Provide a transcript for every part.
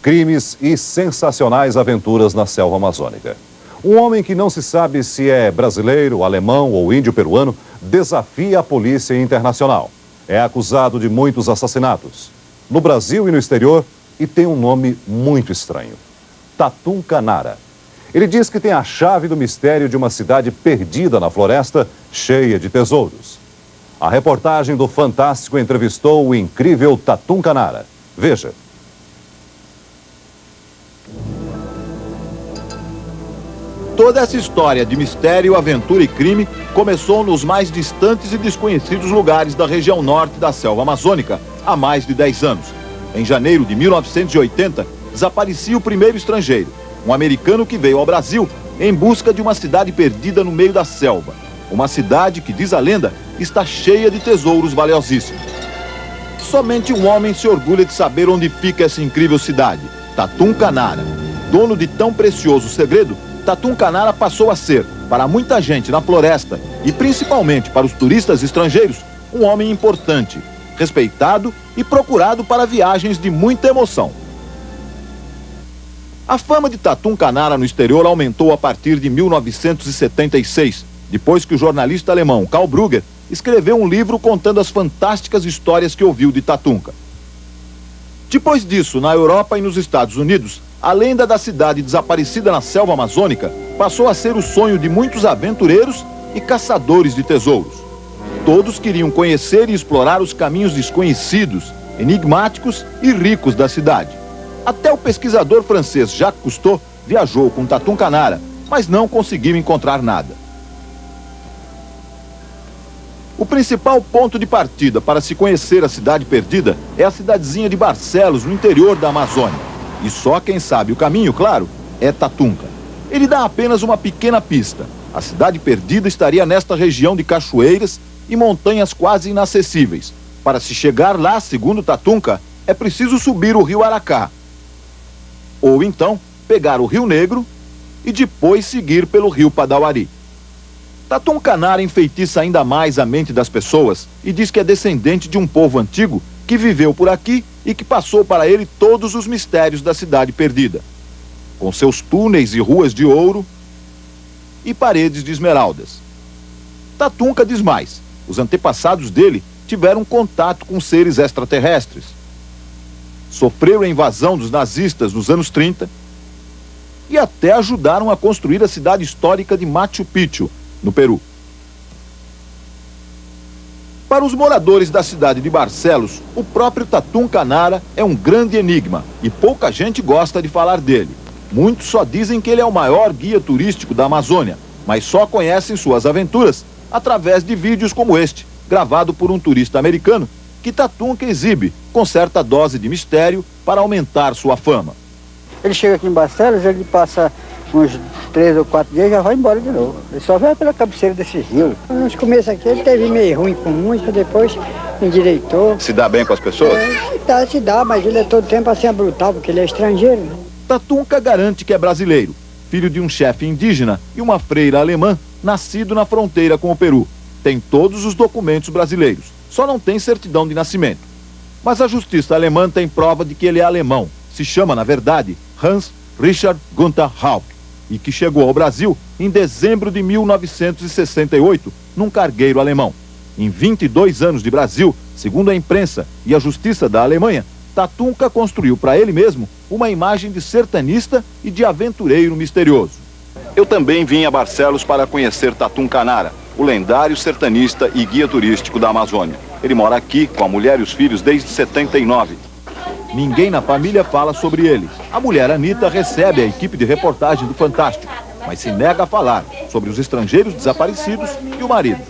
crimes e sensacionais aventuras na selva amazônica. Um homem que não se sabe se é brasileiro, alemão ou índio peruano desafia a polícia internacional. É acusado de muitos assassinatos, no Brasil e no exterior, e tem um nome muito estranho: Tatum Canara. Ele diz que tem a chave do mistério de uma cidade perdida na floresta, cheia de tesouros. A reportagem do Fantástico entrevistou o incrível Tatum Canara. Veja. Toda essa história de mistério, aventura e crime começou nos mais distantes e desconhecidos lugares da região norte da selva amazônica há mais de 10 anos. Em janeiro de 1980, desaparecia o primeiro estrangeiro, um americano que veio ao Brasil em busca de uma cidade perdida no meio da selva. Uma cidade que, diz a lenda, está cheia de tesouros valiosíssimos. Somente um homem se orgulha de saber onde fica essa incrível cidade: Tatum Canara. Dono de tão precioso segredo, Tatum Canara passou a ser, para muita gente na floresta e principalmente para os turistas estrangeiros, um homem importante, respeitado e procurado para viagens de muita emoção. A fama de Tatum Canara no exterior aumentou a partir de 1976, depois que o jornalista alemão Karl Brugger escreveu um livro contando as fantásticas histórias que ouviu de Tatunka. Depois disso, na Europa e nos Estados Unidos, a lenda da cidade desaparecida na selva amazônica passou a ser o sonho de muitos aventureiros e caçadores de tesouros. Todos queriam conhecer e explorar os caminhos desconhecidos, enigmáticos e ricos da cidade. Até o pesquisador francês Jacques Cousteau viajou com Tatum Canara, mas não conseguiu encontrar nada. O principal ponto de partida para se conhecer a cidade perdida é a cidadezinha de Barcelos, no interior da Amazônia. E só quem sabe o caminho, claro, é Tatunka. Ele dá apenas uma pequena pista. A cidade perdida estaria nesta região de cachoeiras e montanhas quase inacessíveis. Para se chegar lá, segundo Tatunka, é preciso subir o rio Aracá. Ou então, pegar o Rio Negro e depois seguir pelo rio Padauari. Tatum Canara enfeitiça ainda mais a mente das pessoas e diz que é descendente de um povo antigo que viveu por aqui e que passou para ele todos os mistérios da cidade perdida, com seus túneis e ruas de ouro e paredes de esmeraldas. Tatunka diz mais: os antepassados dele tiveram contato com seres extraterrestres, sofreram a invasão dos nazistas nos anos 30 e até ajudaram a construir a cidade histórica de Machu Picchu, no Peru. Para os moradores da cidade de Barcelos, o próprio Tatum Canara é um grande enigma e pouca gente gosta de falar dele. Muitos só dizem que ele é o maior guia turístico da Amazônia, mas só conhecem suas aventuras através de vídeos como este, gravado por um turista americano, que Tatunka exibe com certa dose de mistério para aumentar sua fama. Ele chega aqui em Barcelos, ele passa uns 3 ou 4 dias e já vai embora de novo. Ele só vai pela cabeceira desse rio. Nos começos aqui ele teve meio ruim com muitos, depois endireitou. Se dá bem com as pessoas? Se dá, mas ele é todo tempo assim brutal, porque ele é estrangeiro. Né? Tatunka garante que é brasileiro, filho de um chefe indígena e uma freira alemã, nascido na fronteira com o Peru. Tem todos os documentos brasileiros, só não tem certidão de nascimento. Mas a justiça alemã tem prova de que ele é alemão. Se chama, na verdade, Hans Richard Gunther Hauck, e que chegou ao Brasil em dezembro de 1968, num cargueiro alemão. Em 22 anos de Brasil, segundo a imprensa e a justiça da Alemanha, Tatunka construiu para ele mesmo uma imagem de sertanista e de aventureiro misterioso. Eu também vim a Barcelos para conhecer Tatum Canara, o lendário sertanista e guia turístico da Amazônia. Ele mora aqui com a mulher e os filhos desde 79. Ninguém na família fala sobre ele. A mulher Anita recebe a equipe de reportagem do Fantástico, mas se nega a falar sobre os estrangeiros desaparecidos e o marido.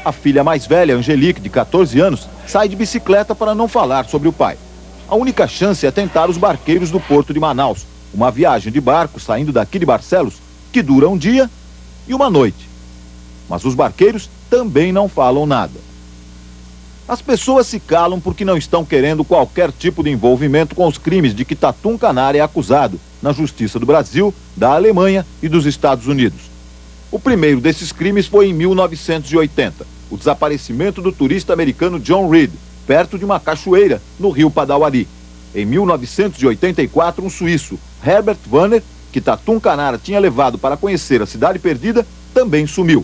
A filha mais velha, Angelique, de 14 anos, sai de bicicleta para não falar sobre o pai. A única chance é tentar os barqueiros do porto de Manaus, uma viagem de barco saindo daqui de Barcelos, que dura um dia e uma noite. Mas os barqueiros também não falam nada. As pessoas se calam porque não estão querendo qualquer tipo de envolvimento com os crimes de que Tatum Canara é acusado na Justiça do Brasil, da Alemanha e dos Estados Unidos. O primeiro desses crimes foi em 1980, o desaparecimento do turista americano John Reed, perto de uma cachoeira no rio Padauari. Em 1984, um suíço, Herbert Wanner, que Tatum Canara tinha levado para conhecer a Cidade Perdida, também sumiu.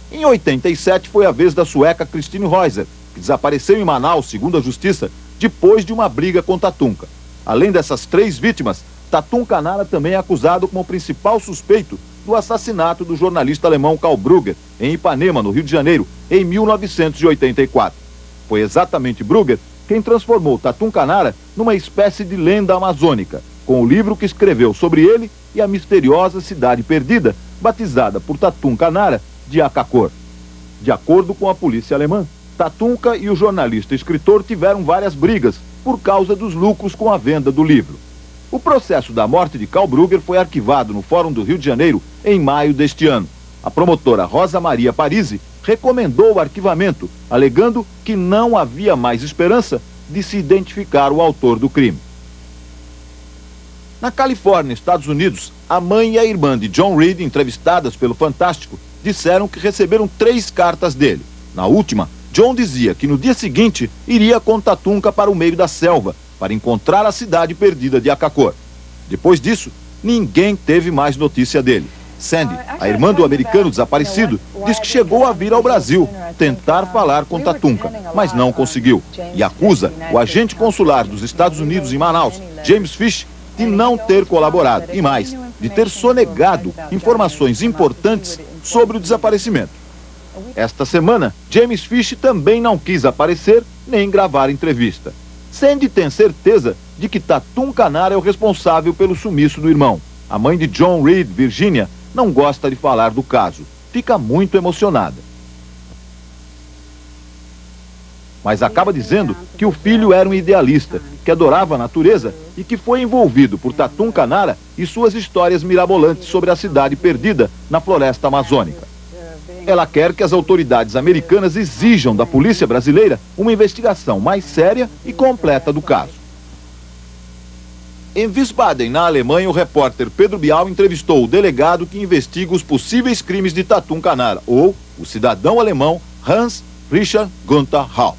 Em 87 foi a vez da sueca Christine Reuser, que desapareceu em Manaus, segundo a justiça, depois de uma briga com Tatunca. Além dessas 3 vítimas, Tatum Canara também é acusado como principal suspeito do assassinato do jornalista alemão Karl Brugger, em Ipanema, no Rio de Janeiro, em 1984. Foi exatamente Brugger quem transformou Tatum Canara numa espécie de lenda amazônica, com o livro que escreveu sobre ele e a misteriosa Cidade Perdida, batizada por Tatum Canara de Akakor. De acordo com a polícia alemã, Tatunca e o jornalista e escritor tiveram várias brigas por causa dos lucros com a venda do livro. O processo da morte de Karl Brugger foi arquivado no Fórum do Rio de Janeiro em maio deste ano. A promotora Rosa Maria Parisi recomendou o arquivamento, alegando que não havia mais esperança de se identificar o autor do crime. Na Califórnia, Estados Unidos, a mãe e a irmã de John Reed, entrevistadas pelo Fantástico, disseram que receberam 3 cartas dele. Na última, John dizia que no dia seguinte iria com Tatunca para o meio da selva, para encontrar a Cidade Perdida de Akakor. Depois disso, ninguém teve mais notícia dele. Sandy, a irmã do americano desaparecido, diz que chegou a vir ao Brasil tentar falar com Tatunca, mas não conseguiu. E acusa o agente consular dos Estados Unidos em Manaus, James Fish, de não ter colaborado e mais, de ter sonegado informações importantes sobre o desaparecimento. Esta semana, James Fish também não quis aparecer nem gravar entrevista. Sandy tem certeza de que Tatum Canara é o responsável pelo sumiço do irmão. A mãe de John Reed, Virginia, não gosta de falar do caso. Fica muito emocionada. Mas acaba dizendo que o filho era um idealista, que adorava a natureza e que foi envolvido por Tatum Canara e suas histórias mirabolantes sobre a Cidade Perdida na floresta amazônica. Ela quer que as autoridades americanas exijam da polícia brasileira uma investigação mais séria e completa do caso. Em Wiesbaden, na Alemanha, o repórter Pedro Bial entrevistou o delegado que investiga os possíveis crimes de Tatum Canara, ou o cidadão alemão Hans Richard Gunther Hauck.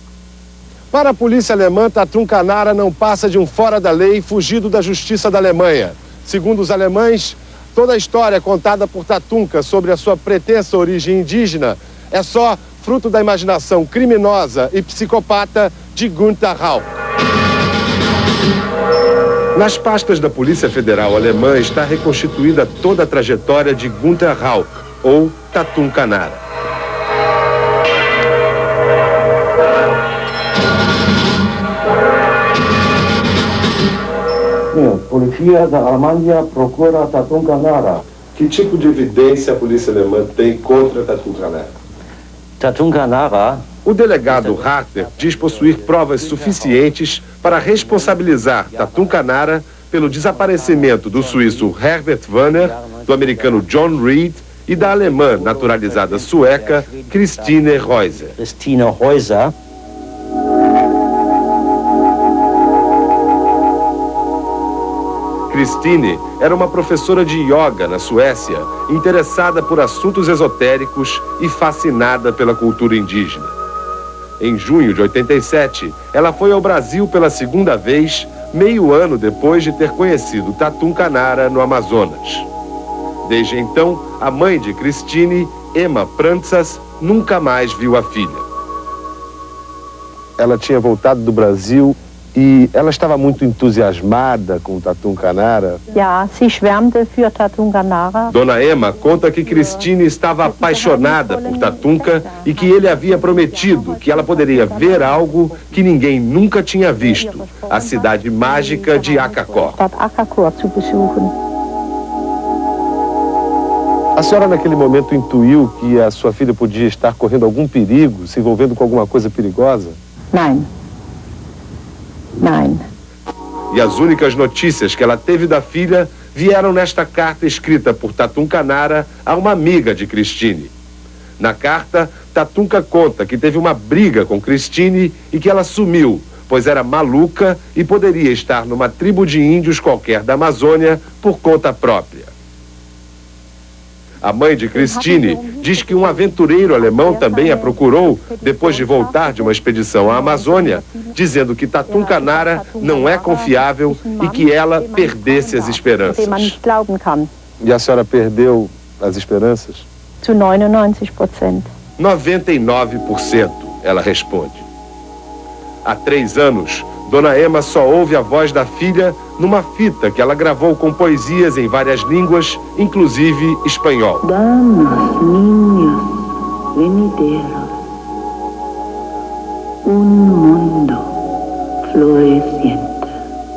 Para a polícia alemã, Tatum Canara não passa de um fora da lei fugido da justiça da Alemanha. Segundo os alemães, toda a história contada por Tatunca sobre a sua pretensa origem indígena é só fruto da imaginação criminosa e psicopata de Gunther Hauck. Nas pastas da Polícia Federal Alemã está reconstituída toda a trajetória de Gunther Hauck, ou Tatum Canara. Polícia da Alemanha procura Tatum Canara. Que tipo de evidência a polícia alemã tem contra Tatum Canara? Tatum Canara. O delegado Harter diz possuir provas suficientes para responsabilizar Tatum Canara pelo desaparecimento do suíço Herbert Wanner, do americano John Reed e da alemã naturalizada sueca Christine Reuser. Christine era uma professora de yoga na Suécia, interessada por assuntos esotéricos e fascinada pela cultura indígena. Em junho de 87, ela foi ao Brasil pela segunda vez, meio ano depois de ter conhecido Tatum Canara no Amazonas. Desde então, a mãe de Christine, Emma Prantzas, nunca mais viu a filha. Ela tinha voltado do Brasil e ela estava muito entusiasmada com Tatum Canara. Ja, sie schwärmte für Tatum Canara. Dona Emma conta que Christine estava apaixonada por Tatunca e que ele havia prometido que ela poderia ver algo que ninguém nunca tinha visto, a cidade mágica de Akakor. A senhora naquele momento intuiu que a sua filha podia estar correndo algum perigo, se envolvendo com alguma coisa perigosa? Nein. Nein. E as únicas notícias que ela teve da filha vieram nesta carta escrita por Tatum Canara a uma amiga de Christine. Na carta, Tatunca conta que teve uma briga com Christine e que ela sumiu, pois era maluca e poderia estar numa tribo de índios qualquer da Amazônia por conta própria. A mãe de Christine diz que um aventureiro alemão também a procurou depois de voltar de uma expedição à Amazônia, dizendo que Tatum Canara não é confiável e que ela perdesse as esperanças. E a senhora perdeu as esperanças? Zu 99%. 99%, ela responde. Há 3 anos, Dona Ema só ouve a voz da filha numa fita que ela gravou com poesias em várias línguas, inclusive espanhol. Damas, niños, venideros, mundo floreciente.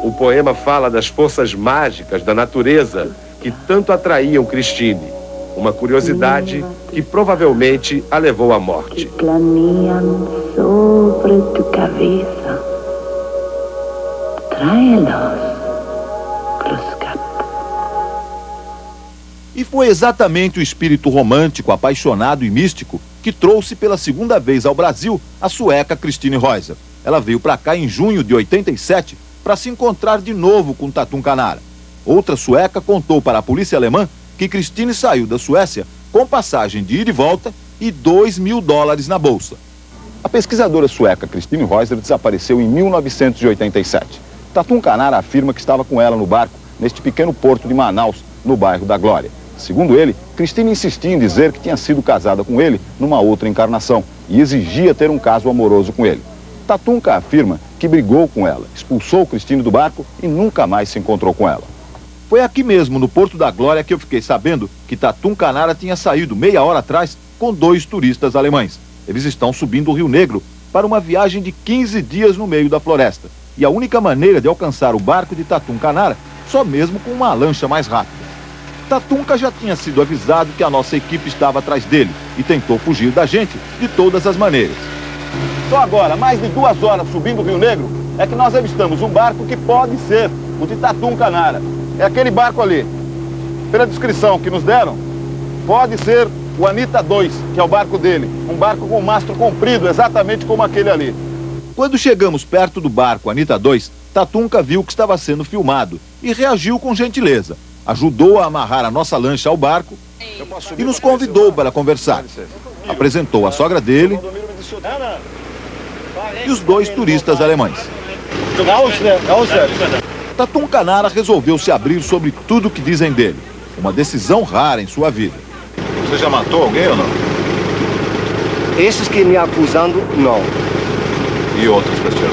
O poema fala das forças mágicas da natureza que tanto atraíam Christine. Uma curiosidade que provavelmente a levou à morte. Planeam sobre tu cabeça. Tráelos, Cruzcat. E foi exatamente o espírito romântico, apaixonado e místico que trouxe pela segunda vez ao Brasil a sueca Christine Reuser. Ela veio para cá em junho de 87 para se encontrar de novo com Tatum Canara. Outra sueca contou para a polícia alemã que Christine saiu da Suécia com passagem de ida e volta e $2.000 na bolsa. A pesquisadora sueca Christine Reuser desapareceu em 1987. Tatum Canara afirma que estava com ela no barco neste pequeno porto de Manaus, no bairro da Glória. Segundo ele, Christine insistia em dizer que tinha sido casada com ele numa outra encarnação e exigia ter um caso amoroso com ele. Tatumka afirma que brigou com ela, expulsou Christine do barco e nunca mais se encontrou com ela. Foi aqui mesmo, no Porto da Glória, que eu fiquei sabendo que Tatum Canara tinha saído meia hora atrás com 2 turistas alemães. Eles estão subindo o Rio Negro para uma viagem de 15 dias no meio da floresta. E a única maneira de alcançar o barco de Tatum Canara, só mesmo com uma lancha mais rápida. Tatumka já tinha sido avisado que a nossa equipe estava atrás dele e tentou fugir da gente de todas as maneiras. Só agora, mais de 2 horas subindo o Rio Negro, é que nós avistamos um barco que pode ser o de Tatum Canara. É aquele barco ali. Pela descrição que nos deram, pode ser o Anita 2, que é o barco dele. Um barco com mastro comprido, exatamente como aquele ali. Quando chegamos perto do barco Anita 2, Tatumka viu que estava sendo filmado e reagiu com gentileza. Ajudou a amarrar a nossa lancha ao barco e nos convidou para conversar. Apresentou a sogra dele e os 2 turistas alemães. Tatum Canara resolveu se abrir sobre tudo o que dizem dele. Uma decisão rara em sua vida. Você já matou alguém ou não? Esses que me acusando, não. E outras pessoas?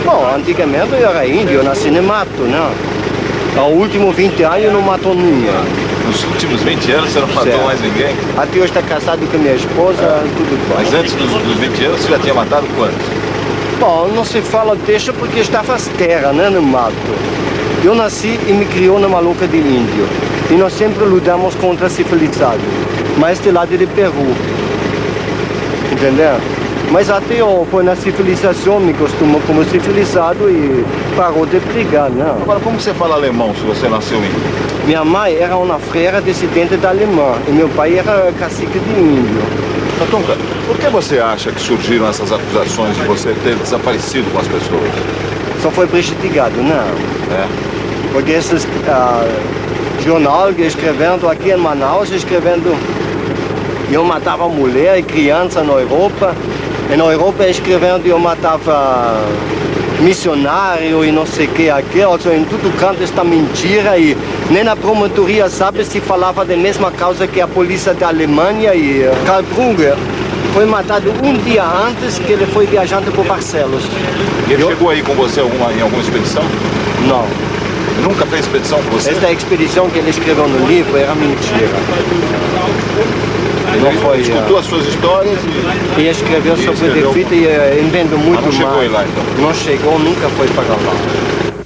Bom, antigamente eu era índio, eu nasci no mato, né? Nos últimos 20 anos eu não matou ninguém. Nos últimos 20 anos você não matou mais ninguém? Até hoje está casado com minha esposa, tudo bom. Mas antes dos 20 anos você já tinha matado quantos? Bom, não se fala deixa porque estava as terras, né, no mato. Eu nasci e me criou numa louca de índio. E nós sempre lutamos contra civilizado. Mas de lado de Peru. Entendeu? Mas até eu fui na civilização, me costumo como civilizado e parou de brigar, não. Agora, como você fala alemão se você nasceu índio? Minha mãe era uma freira descendente da alemã e meu pai era cacique de índio. Tatumka, por que você acha que surgiram essas acusações de você ter desaparecido com as pessoas? Só foi prejudicado, não. É? Porque esses jornal que escrevendo aqui em Manaus, escrevendo eu matava mulher e criança na Europa. E na Europa escrevendo eu matava missionário e não sei o que aquilo. Em todo canto esta mentira e nem na promotoria sabe se falava da mesma causa que a polícia da Alemanha e Karl Brugger foi matado um dia antes que ele foi viajante por Barcelos. E ele chegou aí com você em alguma expedição? Não. Nunca fez expedição com você? Esta expedição que ele escreveu no livro era mentira. Ele foi, escutou as suas histórias e escreveu sobre o fita e inventou muito mais. Não chegou aí lá, então? Não chegou, nunca foi para lá.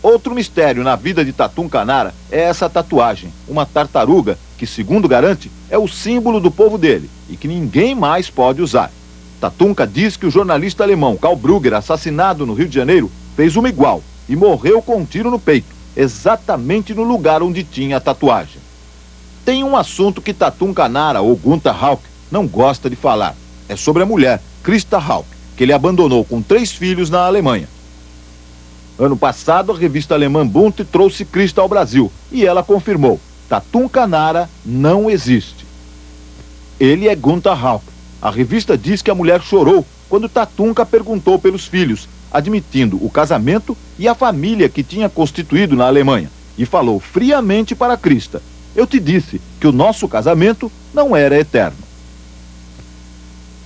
Outro mistério na vida de Tatum Canara é essa tatuagem, uma tartaruga que, segundo garante, é o símbolo do povo dele e que ninguém mais pode usar. Tatumka diz que o jornalista alemão Karl Brugger, assassinado no Rio de Janeiro, fez uma igual e morreu com um tiro no peito, exatamente no lugar onde tinha a tatuagem. Tem um assunto que Tatum Canara, ou Gunther Hauck, não gosta de falar. É sobre a mulher, Christa Hauck, que ele abandonou com 3 filhos na Alemanha. Ano passado, a revista alemã Bund trouxe Christa ao Brasil e ela confirmou. Tatum Canara não existe. Ele é Gunther Haupt. A revista diz que a mulher chorou quando Tatunca perguntou pelos filhos, admitindo o casamento e a família que tinha constituído na Alemanha, e falou friamente para Krista: eu te disse que o nosso casamento não era eterno.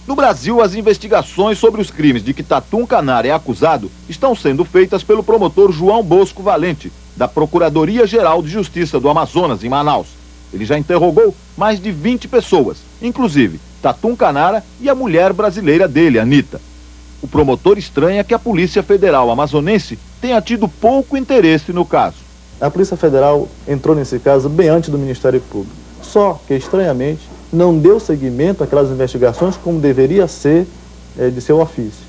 No Brasil, as investigações sobre os crimes de que Tatum Canara é acusado estão sendo feitas pelo promotor João Bosco Valente, da Procuradoria-Geral de Justiça do Amazonas, em Manaus. Ele já interrogou mais de 20 pessoas, inclusive Tatum Canara e a mulher brasileira dele, Anita. O promotor estranha que a Polícia Federal amazonense tenha tido pouco interesse no caso. A Polícia Federal entrou nesse caso bem antes do Ministério Público. Só que, estranhamente, não deu seguimento àquelas investigações como deveria ser de seu ofício.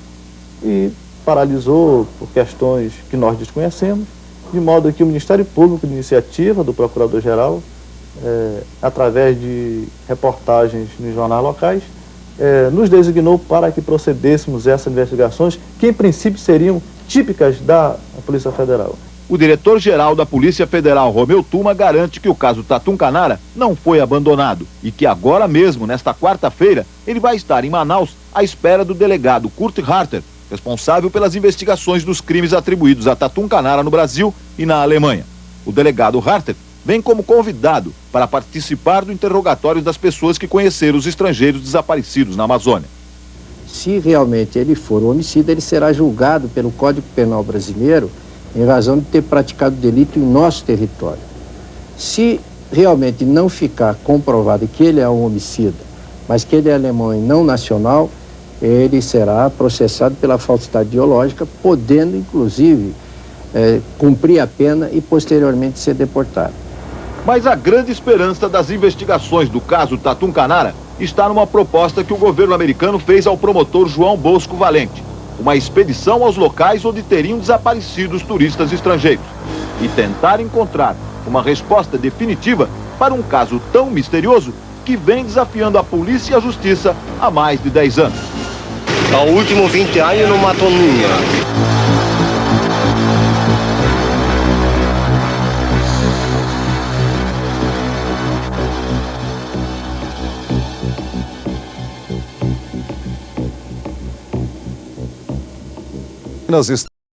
E paralisou por questões que nós desconhecemos, de modo que o Ministério Público, de iniciativa do Procurador-Geral, através de reportagens nos jornais locais, nos designou para que procedêssemos essas investigações, que em princípio seriam típicas da Polícia Federal. O diretor-geral da Polícia Federal, Romeu Tuma, garante que o caso Tatum Canara não foi abandonado e que agora mesmo, nesta quarta-feira, ele vai estar em Manaus à espera do delegado Kurt Harter, responsável pelas investigações dos crimes atribuídos a Tatum Canara no Brasil e na Alemanha. O delegado Harter vem como convidado para participar do interrogatório das pessoas que conheceram os estrangeiros desaparecidos na Amazônia. Se realmente ele for um homicida, ele será julgado pelo Código Penal brasileiro em razão de ter praticado delito em nosso território. Se realmente não ficar comprovado que ele é um homicida, mas que ele é alemão e não nacional, ele será processado pela falsidade ideológica, podendo, inclusive, cumprir a pena e, posteriormente, ser deportado. Mas a grande esperança das investigações do caso Tatum Canara está numa proposta que o governo americano fez ao promotor João Bosco Valente: uma expedição aos locais onde teriam desaparecido os turistas estrangeiros e tentar encontrar uma resposta definitiva para um caso tão misterioso que vem desafiando a polícia e a justiça há mais de 10 anos. Ao último 20 anos não matou ninguém. Nós